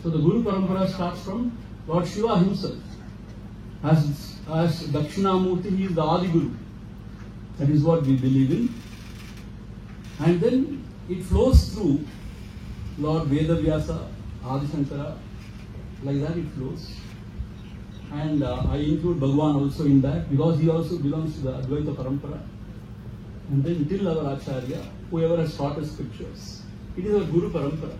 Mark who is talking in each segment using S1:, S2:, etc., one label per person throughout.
S1: So the Guru Parampara starts from Lord Shiva himself. As Dakshinamurti, he is the Adi Guru. That is what we believe in. And then it flows through Lord Vedavyasa, Adi Shankara, like that it flows. And I include Bhagwan also in that because he also belongs to the Advaita Parampara. And then till our Acharya, whoever has taught us scriptures. It is our Guru Parampara.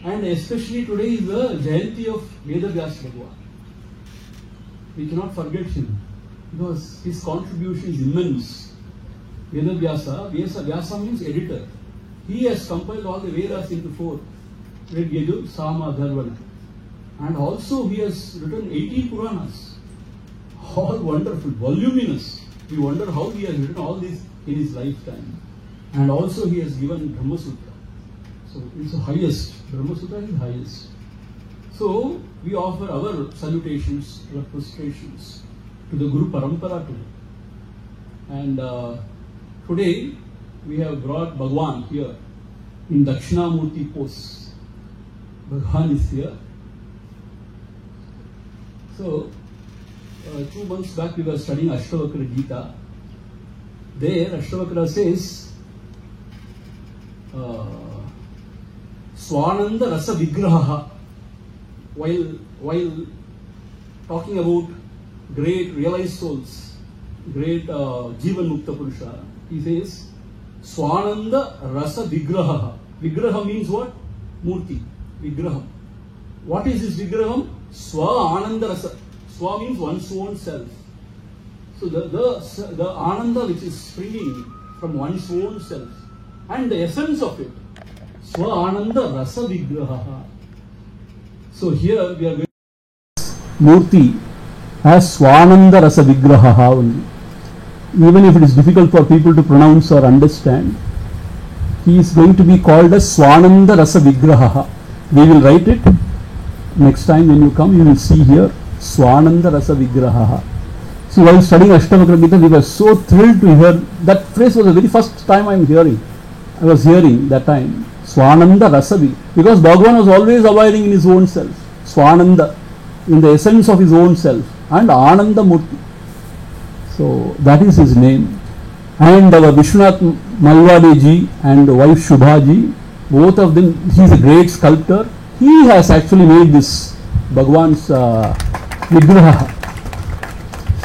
S1: And especially today is the Jayanti of Vedavyasa Bhagwan. We cannot forget him because his contribution is immense. Vyasa means editor. He has compiled all the Vedas into 4. Rig, Yajur, Sama, Dharvana. And also he has written 18 Puranas. All wonderful, voluminous. We wonder how he has written all this in his lifetime. And also he has given Brahma Sutra. So it's the highest. Brahma Sutra is highest. So we offer our salutations, our prostrations to the Guru Parampara today. And today we have brought Bhagwan here in Dakshinamurti pose. Bhagwan is here. So 2 months back we were studying Ashtavakra Gita. There Ashtavakra says Swananda Rasa Vigraha. While talking about great realized souls, great Jivan Mukta Purusha, he says Swananda Rasa Vigraha. Vigraha means what? Murti. Vigraham. What is this Vigraham? Swa Ananda Rasa. Swa means one's own self. So the Ananda which is springing from one's own self and the essence of it. Swa Ananda Rasa Vigraha. So here we are going to Murti as Swananda Rasa Vigraha only. Even if it is difficult for people to pronounce or understand, he is going to be called as Swananda Rasa Vigraha. We will write it. Next time when you come, you will see here Swananda Rasa Vigraha. See, while studying Ashtavakra Gita, we were so thrilled to hear that phrase. Was the very first time I was hearing that time. Swananda Rasavi, because Bhagavan was always abiding in his own self, Swananda, in the essence of his own self, and Ananda Murti. So that is his name. And our Vishwanath Malwade ji and wife Shubha ji, both of them, he is a great sculptor. He has actually made this Bhagavan's Vigraha.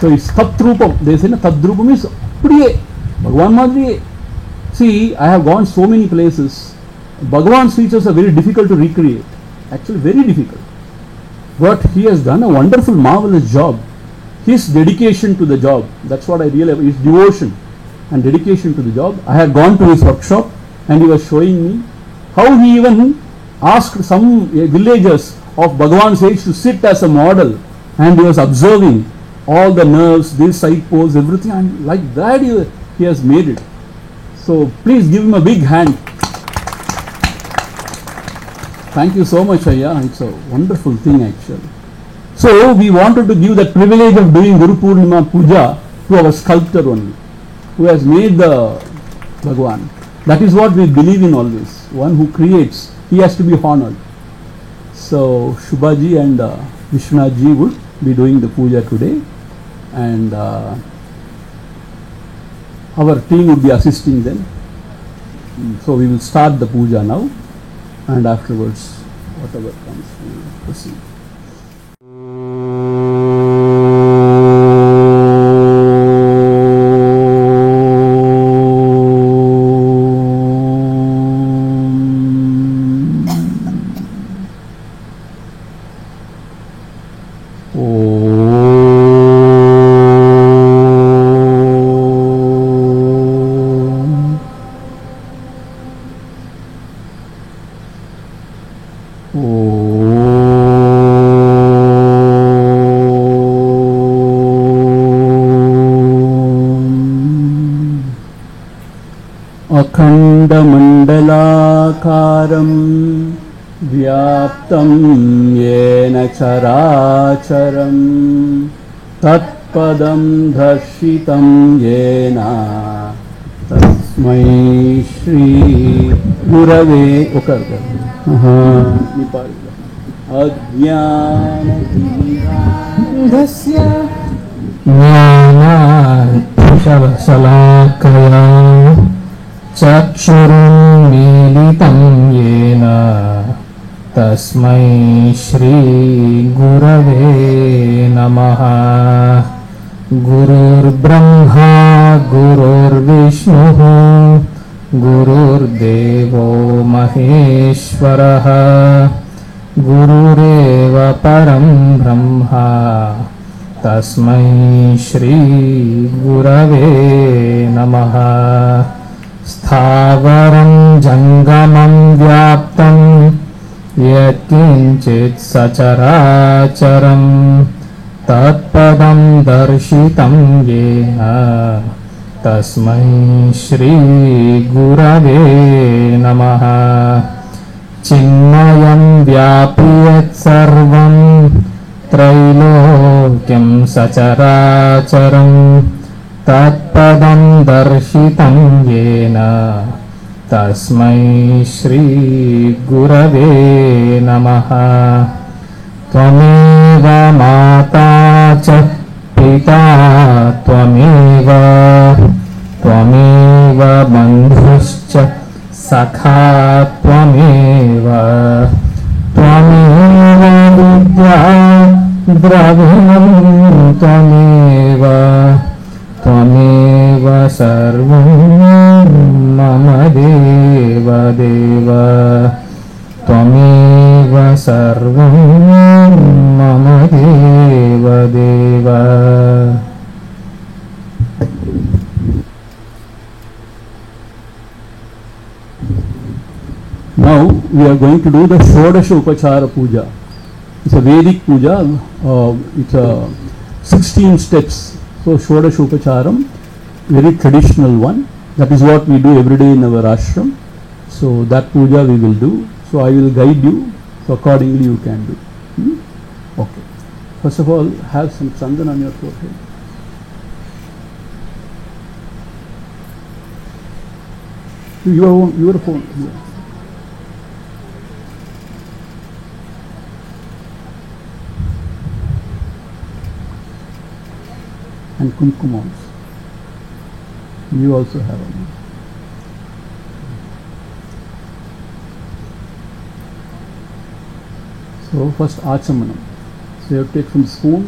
S1: So it's Tatrupam. They say Tadrupam is Priye, Bhagavan Madriye. See, I have gone so many places. Bhagavan's features are very difficult to recreate, actually very difficult. But he has done a wonderful, marvelous job. His dedication to the job, that's what I realized, his devotion and dedication to the job. I had gone to his workshop and he was showing me how he even asked some villagers of Bhagavan's age to sit as a model, and he was observing all the nerves, this side pose, everything, and like that he has made it. So please give him a big hand. Thank you so much, Ayya. It's a wonderful thing actually. So we wanted to give that privilege of doing Guru Purnima Puja to our sculptor only, who has made the Bhagwan. That is what we believe in always. One who creates, he has to be honored. So Shubhaji and Vishwanath ji would be doing the puja today, and our team would be assisting them. So we will start the puja now, and afterwards whatever comes we will proceed. अखण्डमण्डलाकारं व्याप्तं येन चराचरं तत्पदं दर्शितं येन तस्मै श्री గురవే ఒక అజ్ఞానశలాకయా చక్షురున్మీలితం యేన తస్మై శ్రీ గురవే నమః. గురుర్బ్రహ్మా గురుర్విష్ణుః గురుర్దేవో మహేశ్వరః గురురేవ పరం బ్రహ్మ తస్మై శ్రీ గురవే నమః. స్థావరం జంగమం వ్యాప్తం యత్కించిత్ సచరాచరం తత్పదం దర్శితం యేన తస్మై శ్రీ గురవే నమః. చిన్మయం వ్యాపి యత్సర్వం త్రైలోక్యం సచరాచరం తత్పదం దర్శితం యేన తస్మై శ్రీ గురవే నమః. త్వమేవ మాతా చ పితా త్వమేవ త్వమేవ బంధుశ్చ సఖా త్వమేవ త్వమేవ విద్యా ద్రవిణం త్వమేవ త్వమేవ సర్వం మమ దేవ దేవ త్వమేవ సర్వం మమ దేవ దేవ. Now we are going to do the Shodasha Upachara Puja. It's a Vedic puja. It's a 16 steps. So Shodasha Upacharam, very traditional one. That is what we do every day in our ashram. So that puja we will do. So I will guide you. So accordingly you can do. Okay. First of all, have some chandan on your forehead. Your phone. Yeah. And kumkum also. You also have one. So first achamanam. So you have to take from spoon.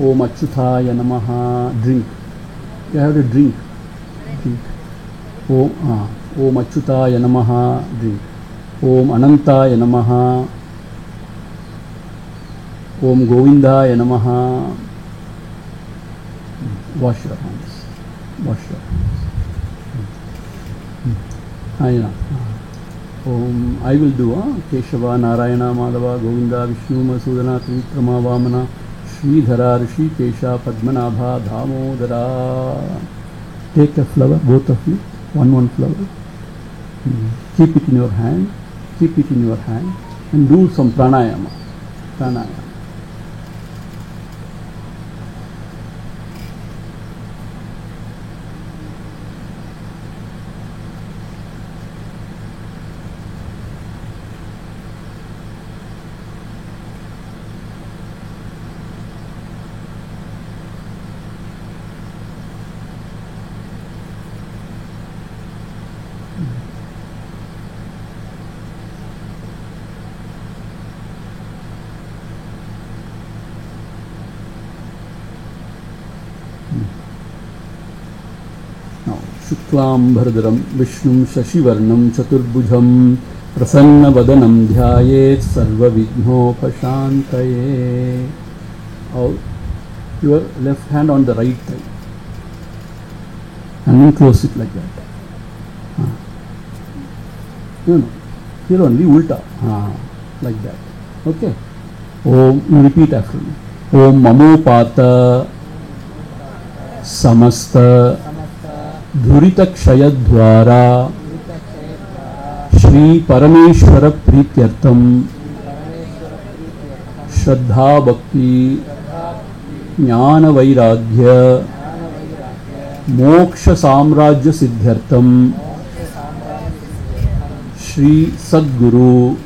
S1: Om Achyutaya Namaha. Drink. You have to drink. Drink. Om Achyutaya Namaha. Drink. Om Anantaya Namaha. Om Govindaya Namaha. Wash your hands. Wash your hands. I will do Keshava, Narayana, Madhava, Govinda, Vishnu, Masudana, Trivikrama, Vamana, Sridhara, Rishikesha, Padmanabha, Dhamodara. Take a flower, both of you, one flower. Keep it in your hand. Keep it in your hand and do some pranayama. Pranayama. Shuklam Vishnum Shashivarnam Chaturbhujam Prasanna Vadanam Dhyayet Sarva Vighnopashantaye. Your left hand on the right thigh and then close it like that. Here only ulta. Like that. Okay. Om, you repeat after me. Om Mamopata Samasta Dhurita Kshayadvara Shri Parameshwara Prityartham Shraddha Bhakti Jnana Vairagya Moksha Samrajya Siddhyartham Shri Sadguru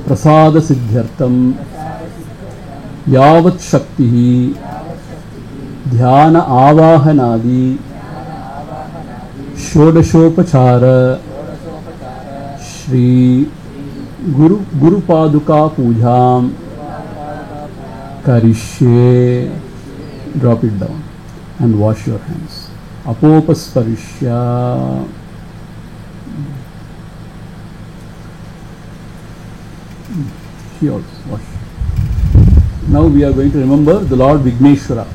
S1: Prasada Siddhyartham Yavat Shaktihi Dhyana Avahanadi Shodashopachara Shri Guru Paduka Pujam Karishye. Drop it down and wash your hands. Apopasparishya. She also wash. Now we are going to remember the Lord Vigneshwara.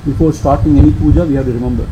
S1: Before starting any puja, we have to remember.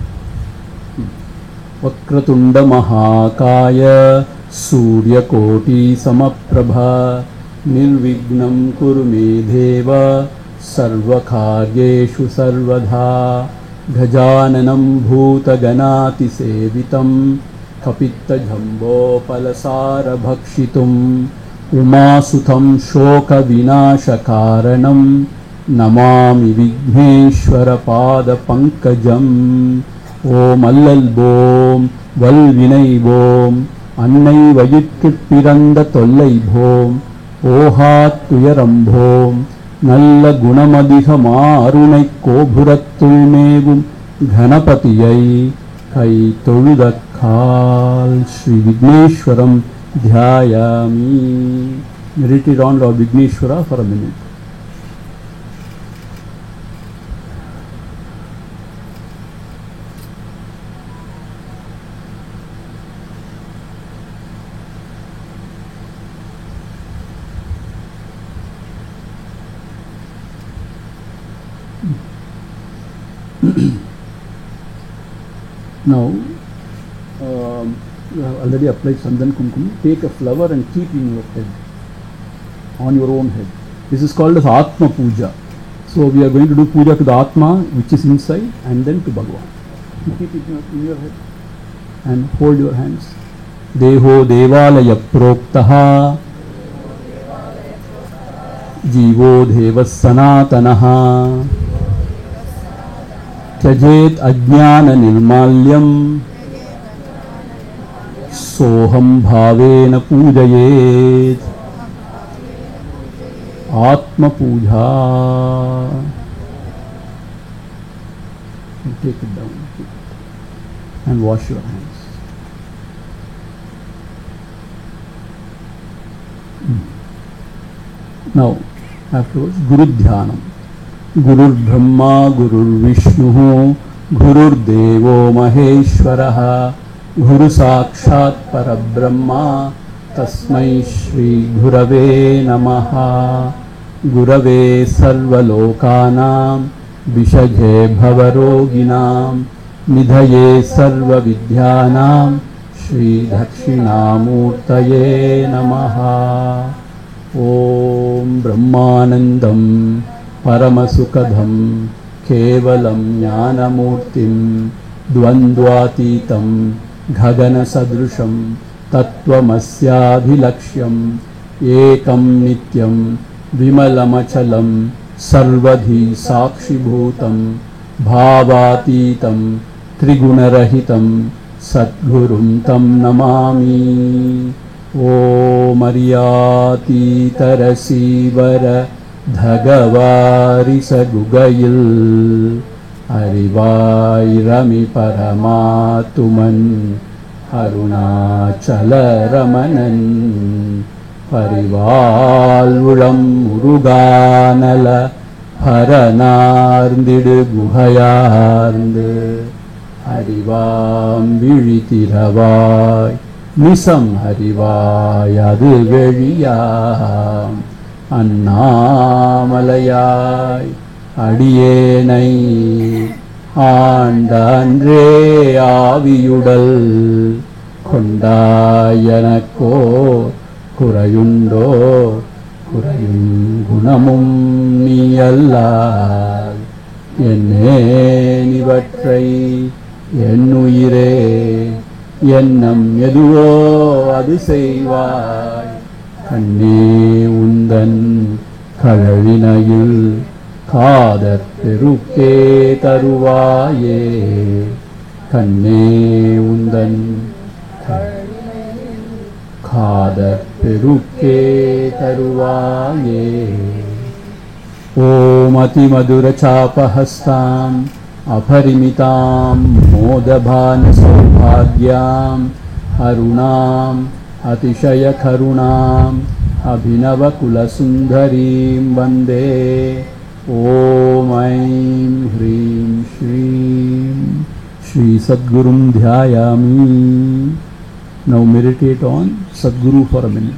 S1: Vakratunda Mahakaya Surya Koti Samaprabha Nirvignam Kurume Deva Sarvakaryeshu Sarvadha Gajananam Bhuta Ganati Sevitam Kapitta Jhambo Palasara Bhakshitum Umasutam Shoka Vinashakaranam Namami Vigneshwara Pada Pankajam Om Allal Bom Valvinai Bom Annai Vayittu Piranda Tollai Bom Ohat Tuyaram Bom Nalla Gunamadihama Arunai Kobhurattul Ghanapatiyai Kai Toludakal Shri Vigneshwaram Dhyayami. Meditate on Lord Vigneshwara for a minute. Now, you have already applied Sandan Kumkum. Take a flower and keep in your head, on your own head. This is called as Atma Puja. So we are going to do puja to the Atma which is inside and then to Bhagavan. You keep it in your head and hold your hands. Deho Devalaya Proktaha Jivo Devas Sanatanaha Tyajet Ajnana Nirmalyam Soham Bhavena Pujayet. Atma Puja. And take it down and wash your hands. Now, afterwards, Guru Dhyanam. Gurur Brahma, Gurur Vishnu, Gurur Devo Maheshwaraha, Guru Sakshat Parabrahma, Tasmai Shri Gurave Namaha. Gurave Sarvalokanam, Vishaje Bhavaroginam, Nidhaye Sarva Vidyanam, Shri Dakshinamurtaye Namaha. Om Brahmanandam Paramasukadham Kevalam Jnanamurtim Dvandvatitam Ghagana Sadrusham Tattvamasyaadhilaksham Ekam Nityam Vimalamachalam Sarvadhi Sakshibhutam Bhavatitam Trigunarahitam Satgurum Tam Namami. O Mariyati Tarasivara Dhagavari Sagugayil Arivairami Paramatuman Arunachala Ramanan Parivalulam Muruganala Haranarndidu Guhayarndu Arivam Viritiravai Nisam Harivayadu Veliyam Annamalaya Adiyenai Andandre Aviyudal Kondayanako Kurayundo Kurayun Gunamum Niyalla Enne Nivatrai Ennuyire Yennam Yaduvo Adu Seivai Kanne Undan Kalavinayil Kadar Peruke Taruvaye Kanne Undan खादपेरुक्के तरुवाये ॐ अतिमधुरचापहस्ताम् अपरिमितां मोदभानसौभाग्याम् अरुणाम् अतिशयकरुणाम् अभिनवकुलसुन्दरीं वन्दे ॐ ऐं ह्रीं श्रीं श्री सद्गुरुं ध्यायामि. Now meditate on Sadguru for a minute.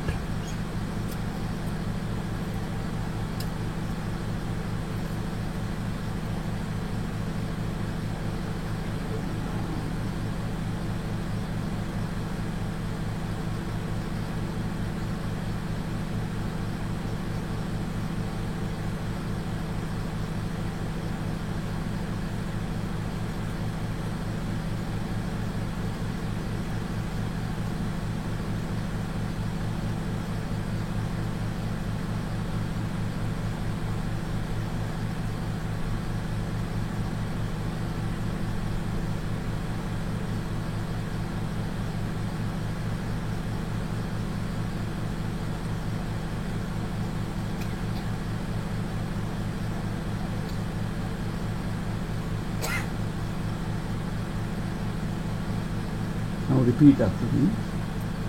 S1: Now repeat after me.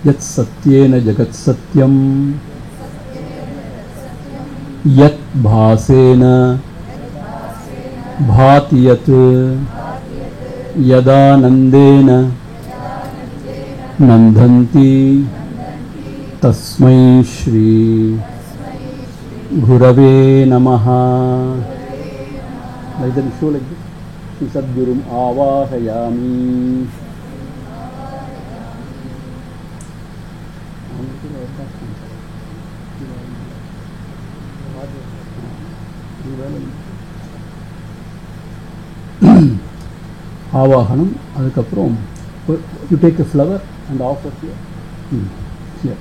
S1: Yat satyena jagat satyam yat bhasena bhati yat yadanandena nandhanti tasmai shri Gurave namaha. Like that, show like this. Shri Sadgurum avahayami. ஆவாகனம். அதுக்கப்புறம் you take a flower and offer here. Here.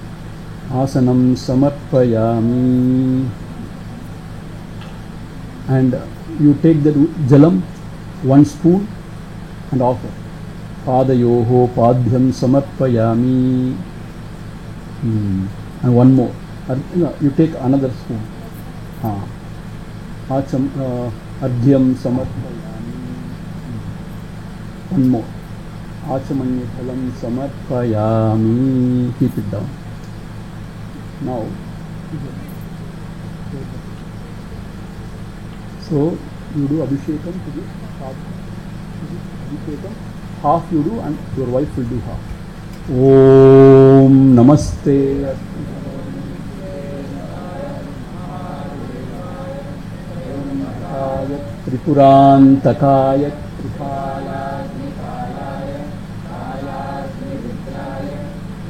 S1: ஆசனம் samarpayami. And you take the jalam, 1 spoon, and offer. Padayoho padhyam samarpayami. And one more. You take another spoon. Argyam samarpayami. One more. Achamanyaphalam samarpayami. Keep it down. Now, so you do abhishekam to the half. Abhishekam, half you do and your wife will do half. Om Namaste. Tripurantakaya Tripalagnitaya Kayagnirudraya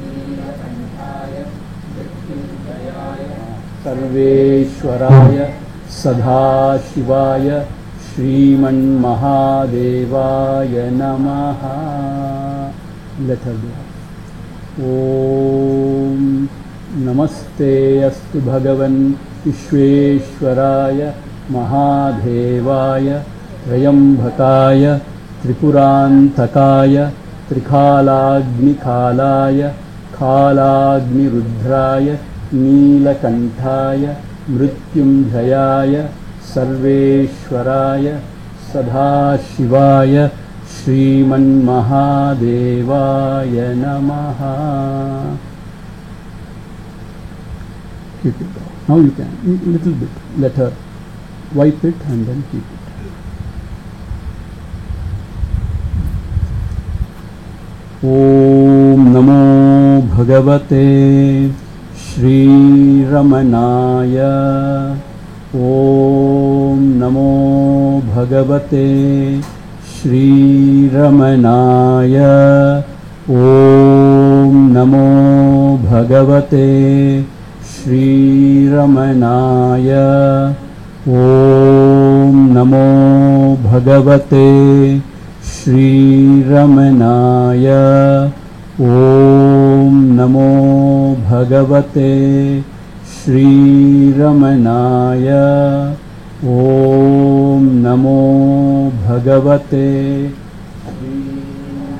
S1: Neelakantaya Mrityunjayaya Sarveshwaraya Sadhashivaya Shriman Mahadevaya Namaha. Let her do. Om Namaste Astu Bhagavan Vishveshwaraya Mahadevaya Trayambhakaya Tripurantakaya Trikhalagnikalaya Khalagnirudraya Neelakantaya Mrityunjayaya Sarveshwaraya Sadhashivaya Shriman Mahadevaya Namaha. Keep it down. Now you can, little bit, let her wipe it and then keep it. Om Namo Bhagavate Shri Ramanaya. Om Namo Bhagavate Shri Ramanaya. Om Namo Bhagavate Shri Ramanaya. Om Namo Bhagavate Shri Ramanaya. Om Namo Bhagavate Shri Ramanaya. Om Namo Bhagavate Shri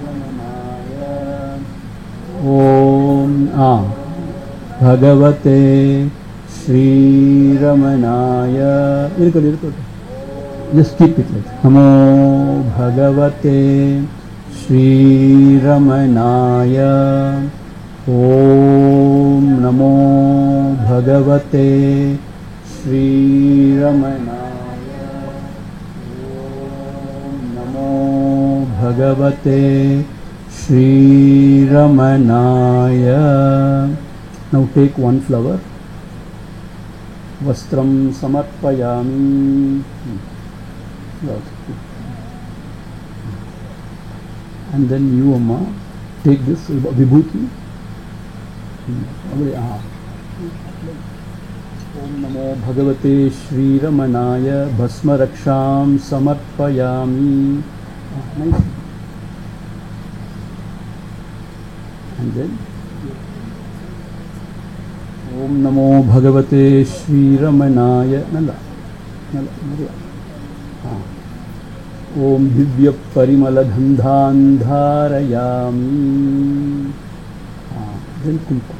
S1: Ramanaya. Om भगवते श्रीरमणाय. Just keep it like that. Namo Bhagavate Shriramanaaya. Om Namo Bhagavate Shriramanaaya. Om Namo Bhagavate Shriramanaaya. Now take one flower. Vastram samarpayami. And then you, Amma, take this vibhuti. Om Namo Bhagavate Shri Ramanaya Bhasma Raksham Samarpayami. Nice. And then Om Namo Bhagavate Shri Ramanaya. Nala. Om Divya Parimala Dhandhan Dharayami. Then Kumkum.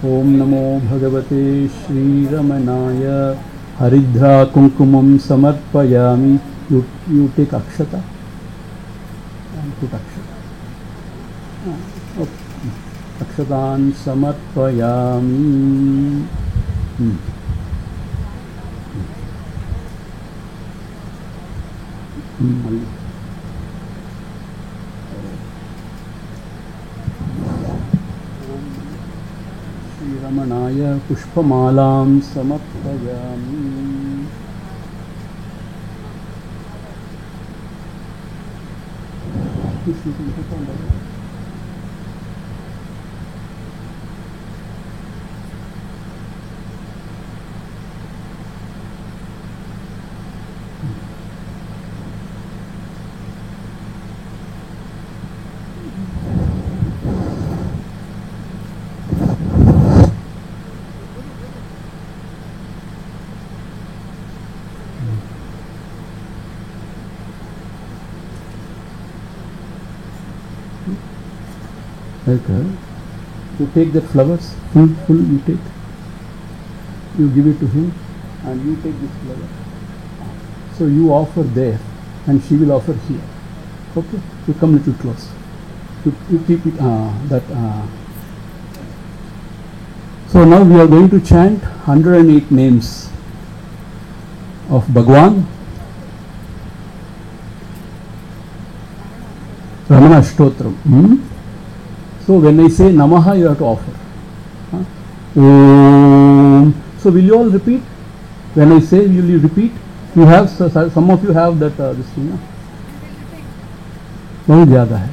S1: Om Namo Bhagavate Shri Ramanaya Haridra Kumkumam Samarpayami. You take Akshata and put Akshata. Akshatan Samarpayami. Shri Ramanaya Pushpamalam Samarpayami. Okay. You take the flowers, full you take. You give it to him and you take this flower. So you offer there and she will offer here. Okay? You come a little close. You keep it, So now we are going to chant 108 names of Bhagwan. Ramana Ashtotram. So when I say Namaha, you have to offer. So will you all repeat? When I say, will you repeat? You have, some of you have that this thing. बहुत ज़्यादा है.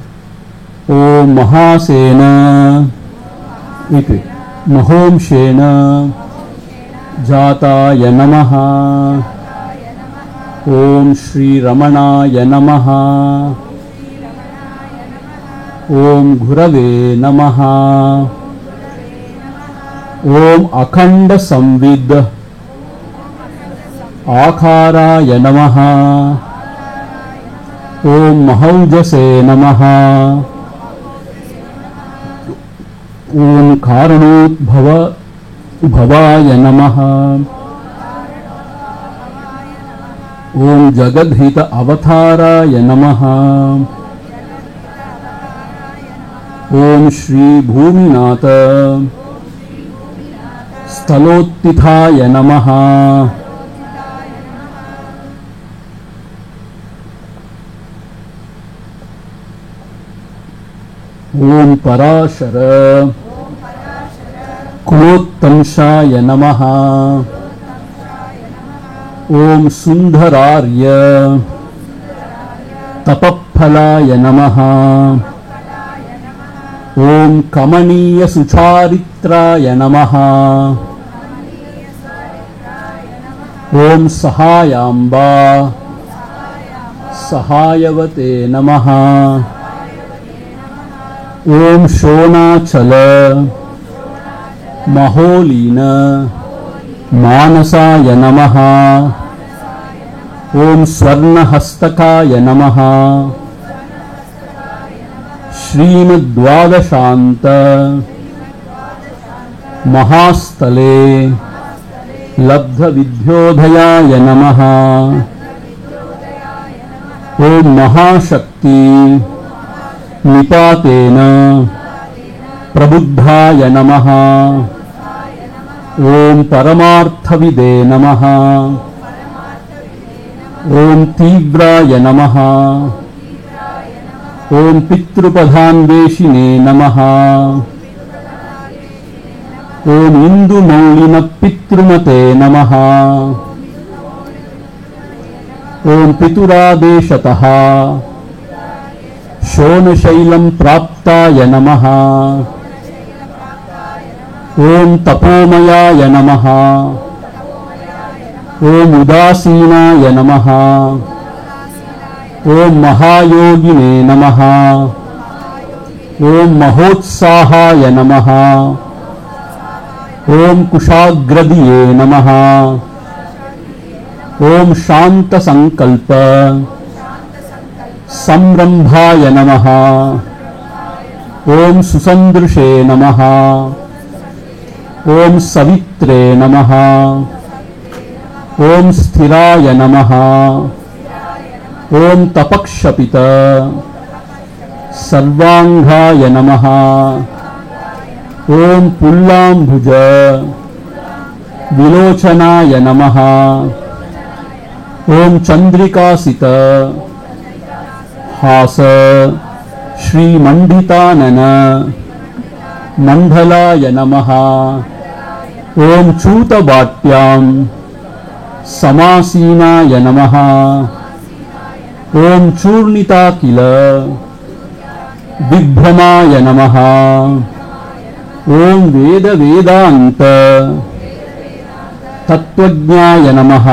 S1: ओम महासेना एक महोमशेन जाताय नमः. ओम श्री रमणाय नमः. ओम गुरवे नमः. ओम अखंड संविद आकाराय नमः. ओम महौजसे नमः. ओम कारणोद्भव भवाय नमः. ओम जगद्हित अवताराय नमः. ओम श्री भूमिनाथ स्थलोत्थिताय नमः. ओम पराशर कुलोत्तंशाय नमः. ओम सुंदरार्य तपफलाय नमः. ओम कमनीय सुचारित्राय नमः. ओम सहायांबा सहायवते नमः. ओम शोणाचल महोलीन मानसाय नमः. ओम स्वर्णहस्तकाय नमः. श्रीमद्द्वादशान्त महास्थले लब्धविद्योदयाय नमः। ओम महाशक्ति निपातेन प्रबुद्धाय नमः। ओम परमार्थविदे नमः। ओम तीव्राय नमः। ओम पितृपदान्वेषिणे नमः। ओम इंदुमौलिन पितृमते नमः। ओम पितुरादेशतः शोणशैलं प्राप्ताय नमः। ओम तपोमयाय नमः। ओम उदासीनाय नमः। ओम महायोगिने नमः। ओम महोत्साहाय नमः। ओम कुशाग्रदिये नमः। ओम शांत संकल्प संरंभाय नमः। ओम सुसंदृशे नमः। ओम सवित्रे नमः। ओम स्थिराय नमः। ओम तपक्षपित सर्वांगाय नमः। ओम पुल्लांभुज विलोचनाय नमः। ओम चंद्रिकासित हास श्रीमंडितानन मंडलाय नमः। ओम चूतबाट्यां समासीनाय नमः। ओम चूर्णिताकिल विभ्रमाय नमः। ओम वेद वेदांत तत्वज्ञाय नमः।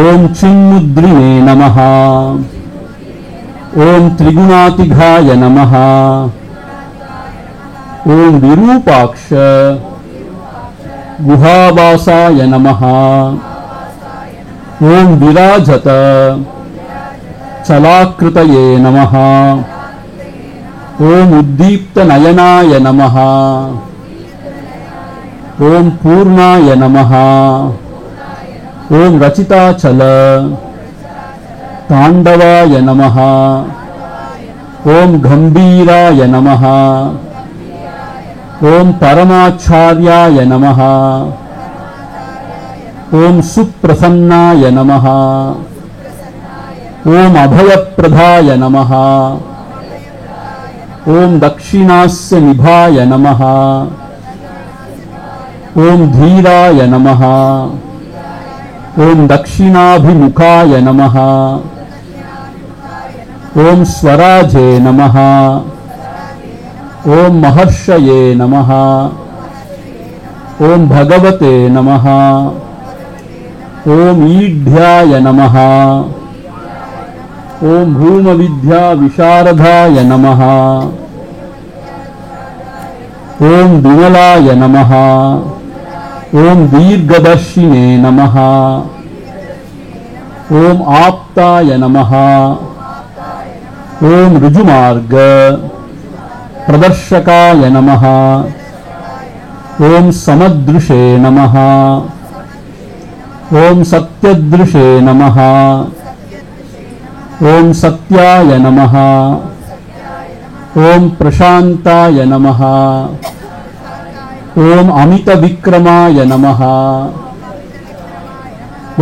S1: ओम चिन्मुद्रिणे नमः। ओम त्रिगुणातिघाय नमः। ओम विरूपाक्ष गुहावासाय नमः। ओम विराजत चलाकृतये नमः। ओम उद्दीप्त नयनाय नमः। ओम पूर्णाय नमः। ओम रचिताचल तांडवाय नमः। ओम गंभीराय नमः। ओम परमाचार्याय नमः। ओम सुप्रसन्नाय नमः। ओम अभयप्रदाय नमः। ओम दक्षिणास्य निभाय नमः। ओम धीराय नमः। ओम दक्षिणाभिमुखाय नमः। ओम स्वराजे नमः। ओम महर्षये नमः। ओम भगवते नमः। ओम ईढ्याय नमः। ओम भूमविद्या विशारदाय नमः। ओम विमलाय नमः। ओम दीर्घदर्शिने नमः। ओम आप्ताय नमः। ओम ऋजुमार्ग प्रदर्शकाय नमः। ओम समदृशे नमः। ओम सत्यदृशे नमः। ओम सत्याय नमः। ओम प्रशांताय नमः। ओम अमित विक्रमाय नमः।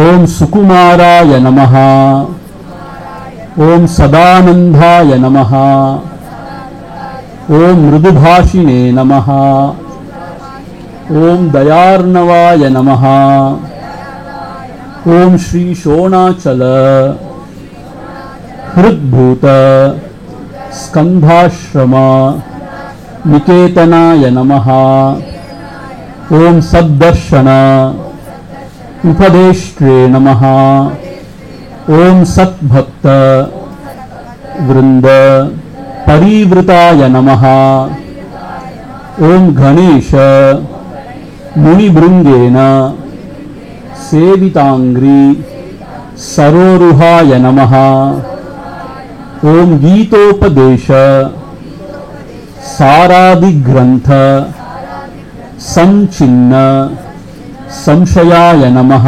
S1: ओम सुकुमाराय नमः। ओम सदानंदाय नमः। ओम मृदुभाषिणे नमः। ओम दयार्णवाय नमः। ओम श्री शोणाचल हृद्भूत स्कंधाश्रम निकेतनाय नमः। ओम सद्दर्शन उपदेष्ट्रे नमः। ओम सत्भक्त वृंद परिवृताय नमः। ओम गणेश मुनिभृंगेन सेवितांग्री सरोरुहाय नमः। ओम गीतोपदेश सारादिग्रंथ संचिन्न संशयाय नमः।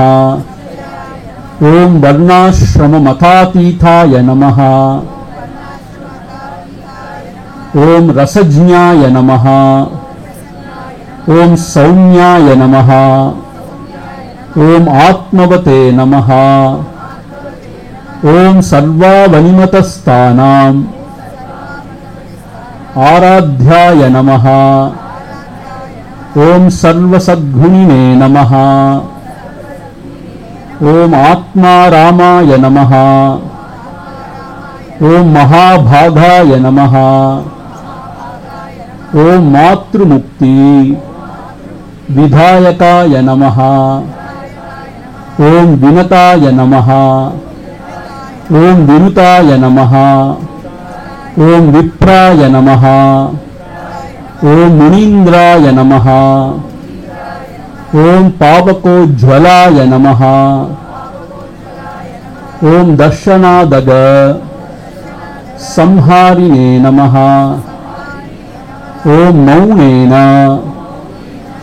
S1: ओम वर्णाश्रम मतातीताय नमः। ओम रसज्ञाय नमः। ओम सौम्याय नमः। ओम आत्मवते नमः। ओम सर्वावनिमतस्थानां आराध्याय नमः। ओम सर्वसद्गुणिने नमः। ओम आत्मारामाय नमः। ओम महाभागाय नमः। ओम मातृमुक्ति विधायकाय नमः। ओम विनताय नमः। ओम विनुताय नमः। ओम विप्राय नमः। ओम मुनीन्द्राय नमः। ओम पावकोज्ज्वलाय नमः। ओम दर्शनादग संहारिणे नमः। ओम मौनेन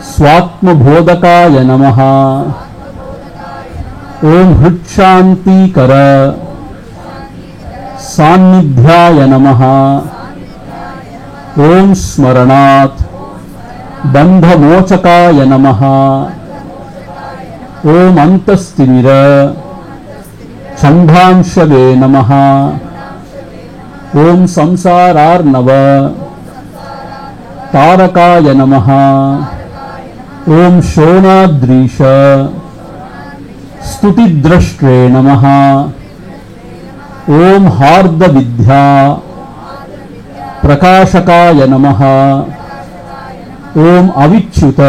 S1: स्वात्मबोधकाय नमः। ओम हृच्छान्तिकर सान्निध्याय नमः। ओम स्मरणात् बंधमोचकाय नमः। ओम अंतस्तिमिर छंदांशवे नमः। ओम संसारार्णव तारकाय नमः। ओम शोणाद्रीश स्तुतिद्रष्ट्रे नमः। ओम हार्द विद्या प्रकाशकाय नमः। ओम अविच्युत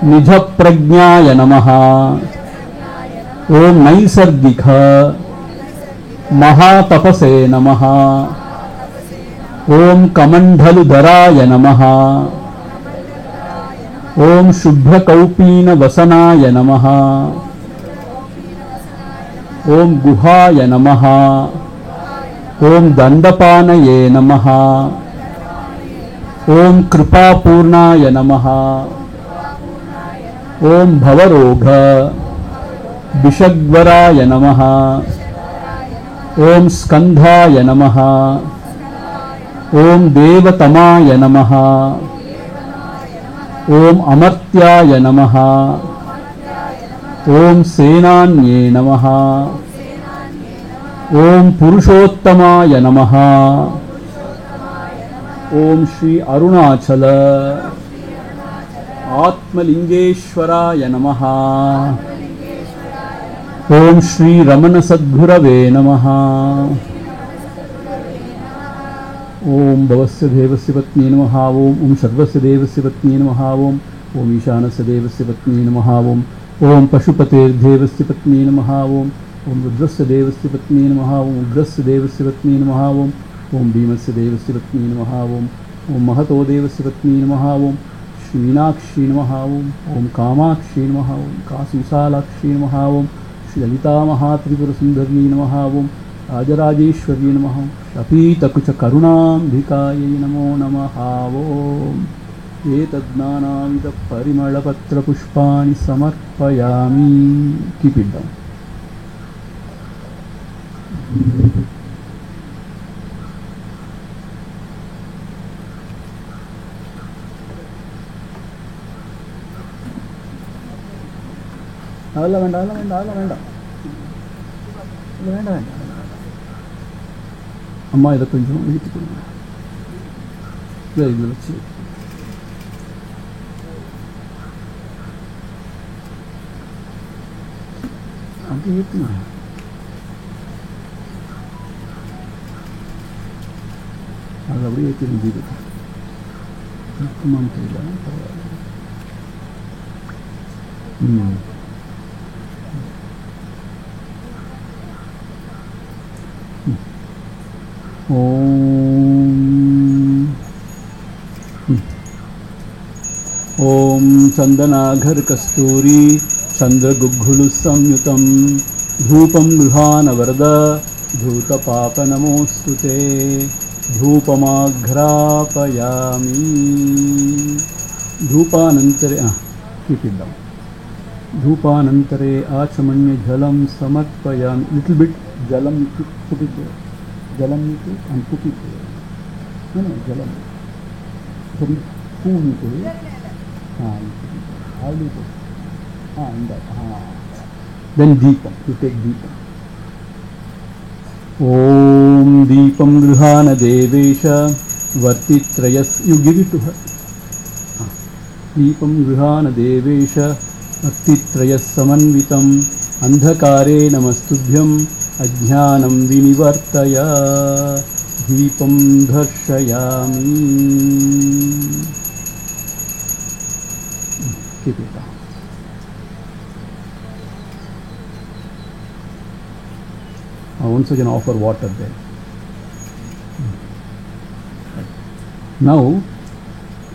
S1: निज प्रज्ञाय नमः। ओम नैसर्गिक महातपसे नमः। ओम कमंडलुधराय नमः। ओम शुभ्रकौपीन वसनाय नमः। ओम गुहाय नमः। ओम दंडपानये नमः। ओम कृपापूर्णाय नमः। ओम भवरोग विषग्वराय नमः। ओम स्कंधाय नमः। ओम देवतमाय नमः। ओम अमर्त्याय नमः। ओम सेनान्ये नमः। ओम पुरुषोत्तमाय नमः। ओम श्री अरुणाचल आत्मलिंगेश्वराय नमः। ओम श्री रमण सद्गुरवे नमः। ओम भवस्य देवस्य पत्नी नमः। ओम सर्वस्य देवस्य पत्नी नमः। ओम ईशानस्य देवस्य पत्नी नमः। ओम पशुपतेर्देवस्य पत्नी नमः। ओम रुद्रस्य देवस्य पत्नी नमः। ओम उग्रस्य देवस्य पत्नी नमः। ओम भीमस्य देवस्य पत्नी नमः। ओम महतो देवस्य पत्नी नमः। ओम श्रीमीनाक्षी नमः। ओम कामाक्षी नमः। ओम काशीविशालाक्षी नमः। ओम श्री ललिता महात्रिपुरसुंदरी नमः। ओम राजराजेश्वरी नमः। शपीतकुचकरुणाम्बिकायै नमो नमः। ओम एतद्नानाविधपरिमलपत्रपुष्पाणि समर्पयामि। Keep it down. அதெல்லாம் வேண்டாம், அதெல்லாம் வேண்டாம், அதெல்லாம் வேண்டாம், இல்லை வேண்டாம் வேண்டாம். அம்மா இதை கொஞ்சம் இழுத்து கொடுங்க. இல்லை இதில் வச்சு அப்படி ஏற்றுங்க. அது அப்படியே ஏற்றி முடியுது. இருக்குமான்னு தெரியல, பரவாயில்ல. ओम चंदनाघर कस्तूरी चंद्रगुग्गुलु संयुतं धूपं गृहान वरद धूतपाप नमोस्तुते धूपमाघ्रापयामि। Dhupanantare, keep it down. Dhupanantare achamanya jalam samarpayami. Little bit jalam you put it there. Jalam you put and put it there. No, jalam. Sorry, spoon you put it. How do you put it? In that. Then deepam. You take deepam. Om deepam grihana devesha vartitrayas. You give it to her. Deepam grihana devesha vartitrayas samanvitam andhakare namastubhyam ajnanam vinivartaya deepam dharshayami. Keep it down. Once again offer water there. Now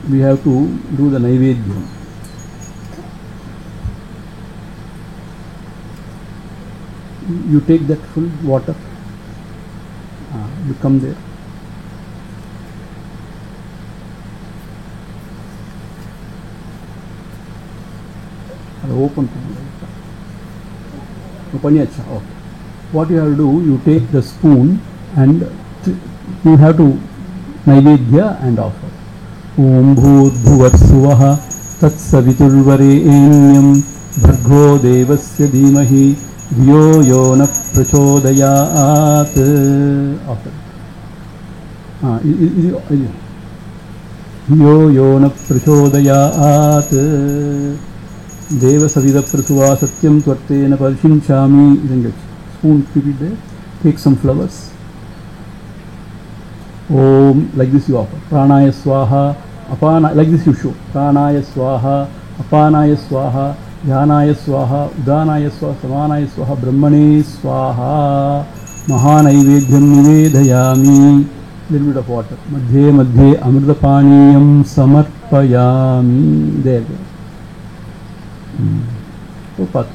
S1: we have to do the Naivedyam. You take that full water, you come there. Open. Okay. What you have to do, you take the spoon and you have to Naivedya and offer. Om Bhut Bhuvarsuvah Tatsaviturvarenyam Bhargo Devasya Dhimahi Dhyo Yona Prachodayat. Offer. Dhyo Yona Prachodayat. Deva Savida Prasuva Satyam Tvartena Parshinchami. Spoon, keep it there. Take some flowers. Om, like this you offer. Pranaya Swaha, Apana, like this you show. Pranaya Swaha, Apanaya Swaha, Dhyanaya Swaha, Udanaya Swaha, Samanaya Swaha, Brahmane Swaha, Mahanaivedhyam Nivedayami. Little bit of water. Madhye Madhye Amritapaniyam Samarpayami. There. So, Pat.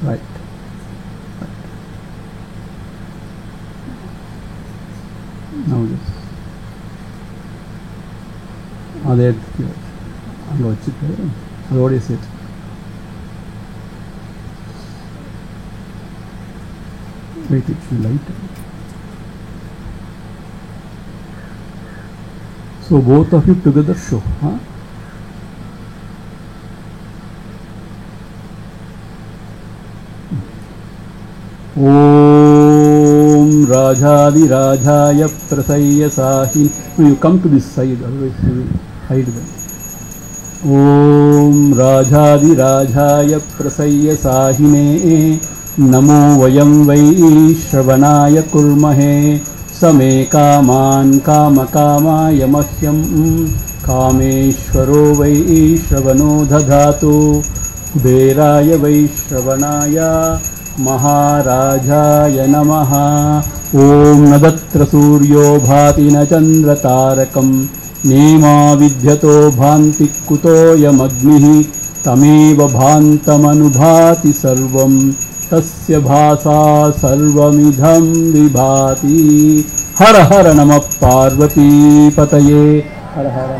S1: Right. Now this. There. What is it? Wait, it should light. So both of you together show. Om Rajadi Rajaya Prasaya Sahi. No, you come to this side, otherwise you will hide them. Om Rajadi Rajaya Prasaya Sahine Namo Vayam Vai Shravanaya Kurmahe Same Kaman Kama Kama Yamahyam Kameshwaro Vai Shravano Dhadhatu Kuberaya Vai Shravanaya Maharajaya Namaha. Om Nadatra Suryo Bhati na Chandra Tarakam Nema Vidhyato Bhanti Kuto Yamagnihi Tameva Bhantamanubhati Sarvam Tasya Bhasa Sarvamidham Vibhati. Hara Hara Namah Parvati Pataye. Hara Hara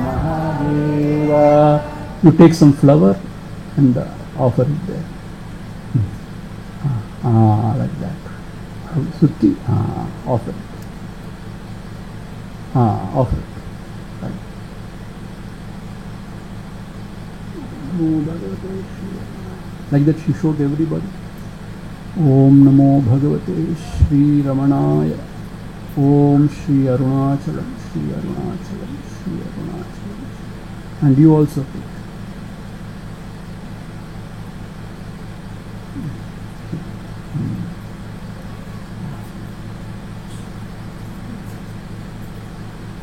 S1: Mahadeva. You take some flower and offer it there. Like that. Sutti, offer it. Offer it. Right. Like that she showed everybody. Om Namo Bhagavate Shri Ramanaya. Om Shri Arunachalam, Shri Arunachalam, Shri Arunachalam. And you also take.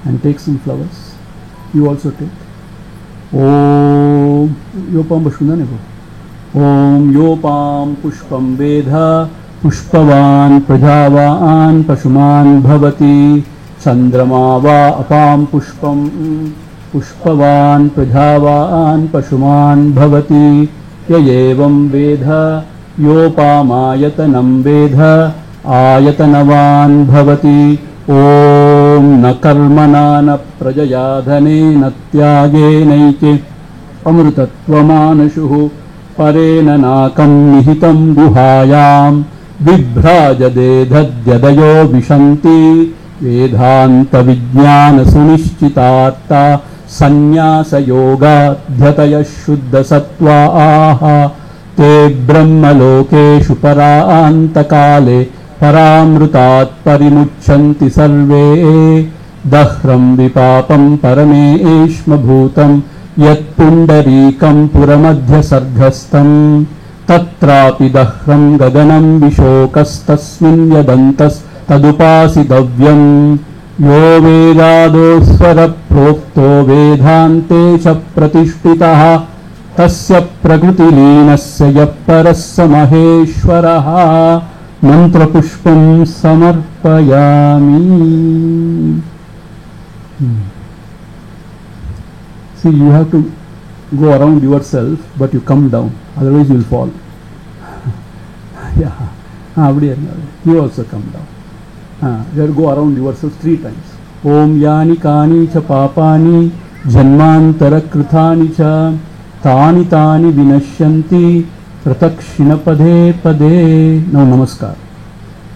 S1: And take some flowers. You also take. Om Yopam Bashundane. Om Yopam Pushpam Vedha Pushpavan Prajavan Pashuman Bhavati Chandrama Va Apam Pushpam Pushpavan Prajavan Pashuman Bhavati Yayevam Vedha Yopamayatanam Vedha Ayatanavan Bhavati. Om न कर्मणा न प्रजया धनेन त्यागेनैके अमृतत्वमानशुः परेण नाकं निहितं गुहायां बिभ्राजते दद्यदयो विशन्ति वेदान्तविज्ञानसुनिश्चितार्ता सन्न्यासयोगाध्यतयः शुद्धसत्त्वाः ते ब्रह्मलोकेषु परान्तकाले परामृतात् परिमुच्यन्ति सर्वे दह्रं विपापं परमेष्मभूतं यत्पुण्डरीकं पुरमध्यसर्गस्थं तत्रापि दह्रं गगनं विशोकस्तस्मिन् यदन्तस्तदुपासितव्यम् यो वेदादोस्वरप्रोक्तो वेदान्ते च प्रतिष्ठितः तस्य प्रकृतिलीनस्य यः परः स महेश्वरः मंत्रपुष्पं समर्पयामि. See, you have to go around yourself, but you come down, otherwise you will fall. Yeah, you also come down. You have to go around yourself 3 times. Om yani kani cha papani janmantara krithani cha तानि तानि विनश्यन्ति प्रदक्षिण पदे पदे. Now namaskar.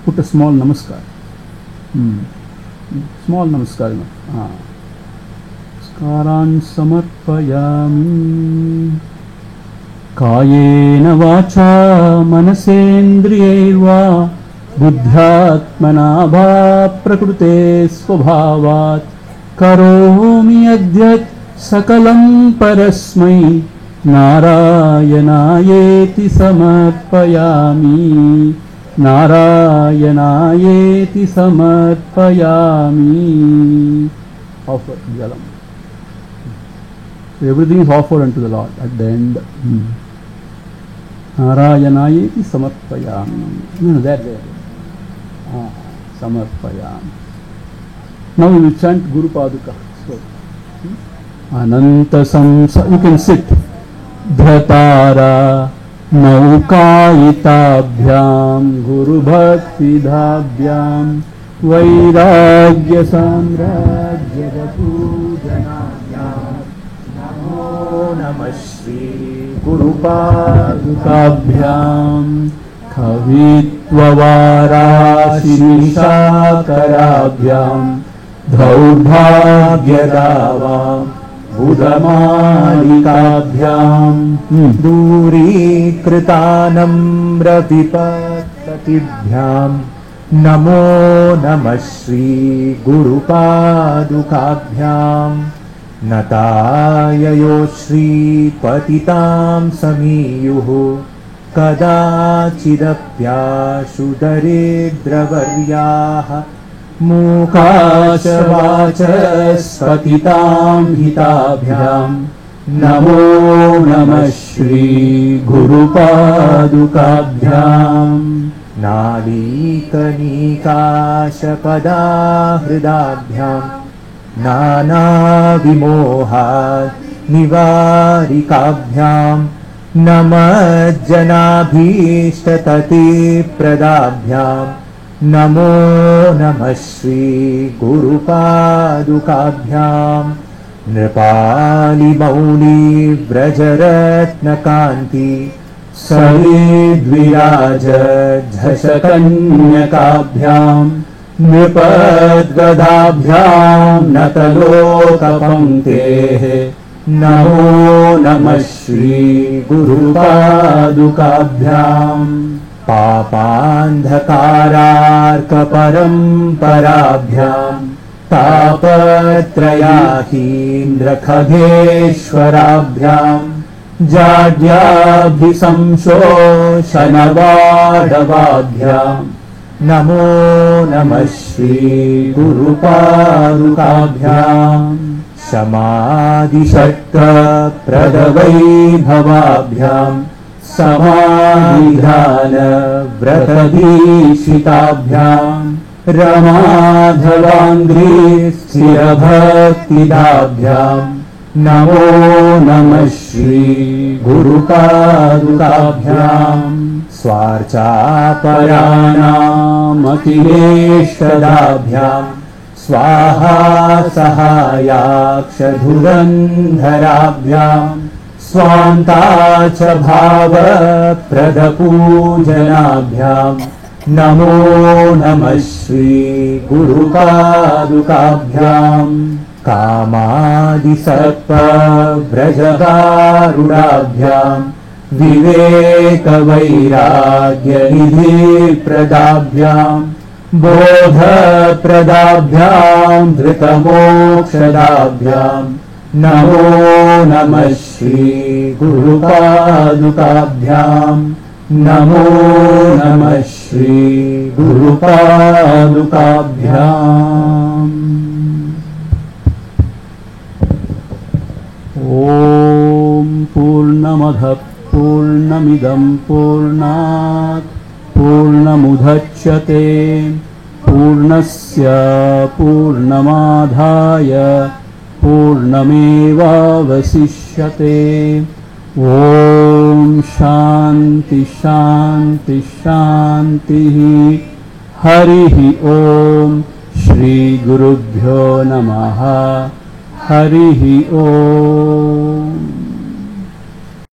S1: Put a small namaskar. Small namaskar. Namaskaran samarpayami. कायेन वाचा मनसेन्द्रियैर्वा बुद्ध्यात्मना वा प्रकृते स्वभावात् करोमि यद्यत् सकलं परस्मै नारायणायेति समर्पयामि. नारायणायेति समर्पयामि. Offer jalam. Everything is offered unto the Lord at the end. Narayanayeti samarpayami. No, there. Samarpayami. Now we will chant Guru Paduka. So, Ananta samsa. You can sit. Dhatara naukayitabhyam Guru Bhakti dhabhyam Vairagya samrajya pujanabhyam Namo Namah Shri Guru Padukabhyam Kavitvavarashinisakarabhyam Dhaurbhagyadavam Budhamarikabhyam Durikritanam Ravipattatibhyam Namo Namah Shri Guru Padukabhyam Natayayo Shri Patitam Samiyuhu Kadachidapyashu Daridravariyaha Mukashavachaspatitam hitabhyam Namo Namah Shri Guru Padukabhyam Nalikanikashapadahdabhyam Nana vimohat nivarikabhyam Namajjanabhishtatati pradabhyam Namo Namah Shri Guru Padukabhyam Nripali Mauli Vrajaratna Kanti Savidviraja Jhashakanyakabhyam Nripadgadabhyam Natalokapanktehe Namo Namah Shri Guru Padukabhyam Papandhakararkaparamparabhyam Tapatrayahindrakhagheshwarabhyam Jadyabhisamshoshanavadavabhyam Namo Namah Shri Guru Padukabhyam Samadhishakta pradavaibhavabhyam Samadhidhana vratadishitabhyam Ramadhavangri sthirabhaktidabhyam Namo Namah Shri Guru Padukabhyam Swarchaparanam akileshtadabhyam
S2: स्वाहा सहायाक्षधुरन्धराभ्याम् स्वान्ता च भावप्रदपूजनाभ्याम् नमो नमः श्रीगुरुपादुकाभ्याम् कामादिसर्पव्रजगारुडाभ्याम् विवेकवैराग्यनिधिप्रदाभ्याम् बोधप्रदाभ्याम् धृतमोक्षदाभ्याम् नमो नमः श्रीगुरुपादुकाभ्याम् नमो नमः श्रीगुरुपादुकाभ्याम्
S1: ॐ पूर्णमदः पूर्णमिदं पूर्णात् पूर्णमुदच्यते पूर्णस्य पूर्णमादाय पूर्णमेवावशिष्यते ॐ शान्ति शान्ति शान्तिः हरिः ॐ श्रीगुरुभ्यो नमः हरिः ॐ।